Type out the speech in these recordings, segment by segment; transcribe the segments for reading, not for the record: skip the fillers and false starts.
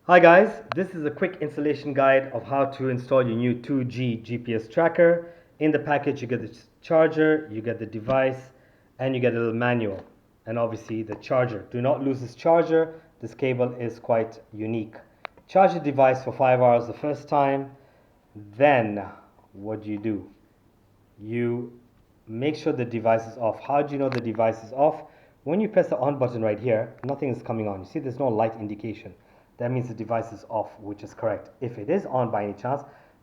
Hi guys, this is a quick installation guide of how to install your new 2G GPS tracker. In the package you get the charger, you get the device, and you get a little manual, and obviously the charger. Do not lose this charger, this cable is quite unique. Charge the device for 5 hours the first time, then what do? You make sure the device is off. How do you know the device is off? When you press the on button right here, nothing is coming on. You see there's no light indication. That means the device is off, which is correct. If it is on by any chance,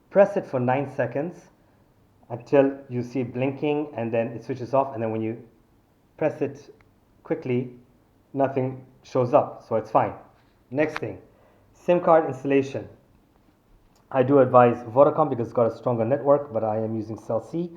press it for 9 seconds until you see it blinking, and then it switches off, and then when you press it quickly, nothing shows up, so it's fine. Next thing, SIM card installation. I do advise Vodacom because it's got a stronger network, but I am using Cell C.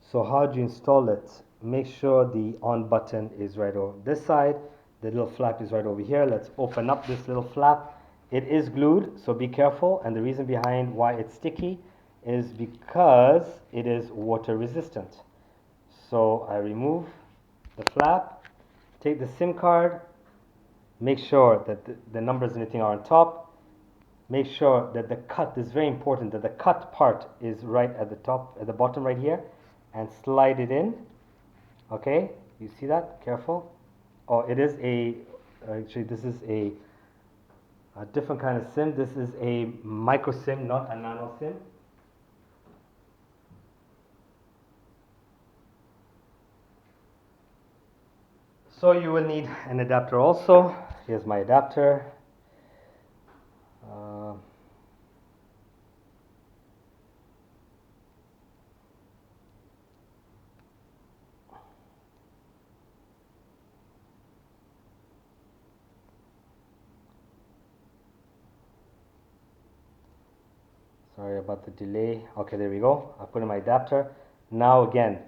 So how do you install it? Make sure the on button is right over this side. The little flap is right over here. Let's open up this little flap. It is glued, so be careful. And the reason behind why it's sticky is because it is water resistant. So I remove the flap, take the SIM card, make sure that the numbers and everything are on top. Make sure that the cut, this is very important, that the cut part is right at the top, at the bottom right here, and slide it in. Okay, you see that? Careful. Oh, it is actually this is a different kind of SIM. This is a micro SIM, not a nano SIM. So you will need an adapter also. Here's my adapter. Sorry about the delay. Okay, there we go. I put in my adapter. Now again,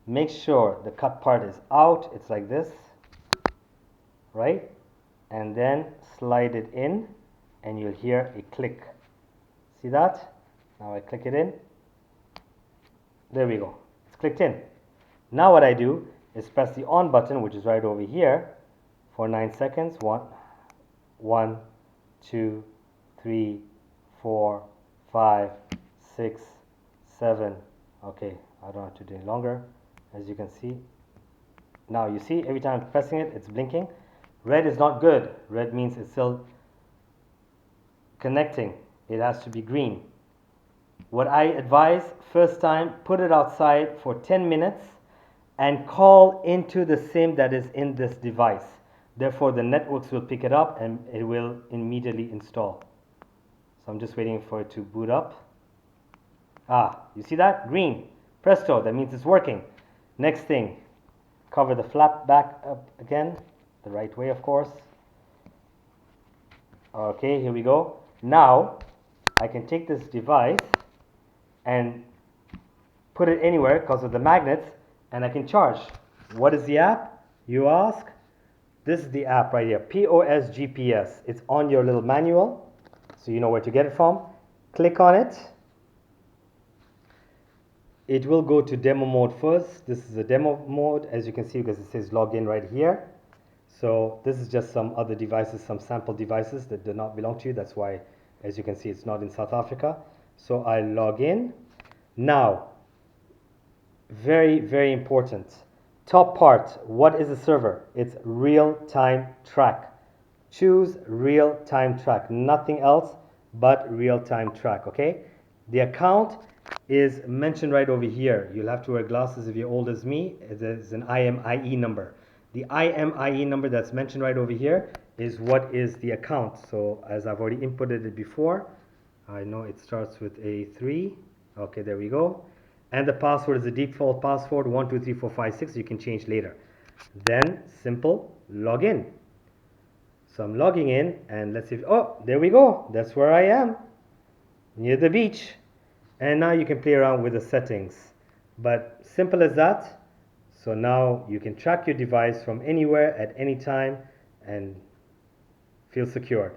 make sure the cut part is out. It's like this, right? And then slide it in and you'll hear a click. See that? Now I click it in. There we go. It's clicked in. Now what I do is press the on button, which is right over here, for 9 seconds. 1, 2, 3, 4, 5, 6, 7. Okay, I don't have to do any longer. As you can see. Now you see every time I'm pressing it, it's blinking. Red is not good. Red means it's still connecting. It has to be green. What I advise, first time, put it outside for 10 minutes and call into the SIM that is in this device. Therefore, the networks will pick it up and it will immediately install. So I'm just waiting for it to boot up. Ah, you see that? Green. Presto, that means it's working. Next thing, cover the flap back up again, the right way, of course. Okay, here we go. Now, I can take this device and put it anywhere because of the magnets, and I can charge. What is the app, you ask? This is the app right here, POS GPS. It's on your little manual, so you know where to get it from. Click on it. It will go to demo mode first. This is a demo mode, as you can see, because it says login right here. So this is just some other devices, some sample devices that do not belong to you. That's why, as you can see, it's not in South Africa. So I log in. Now, very, very important. Top part, what is a server? It's real-time track. Choose real-time track, nothing else but real-time track, okay? The account is mentioned right over here. You'll have to wear glasses if you're old as me. There's an IMEI number. The IMEI number that's mentioned right over here is what is the account. So as I've already inputted it before, I know it starts with a 3. Okay, there we go. And the password is the default password 123456. You can change later. Then simple login. So I'm logging in and let's see. Oh, there we go. That's where I am, near the beach. And now you can play around with the settings. But simple as that. So now you can track your device from anywhere at any time and feel secured.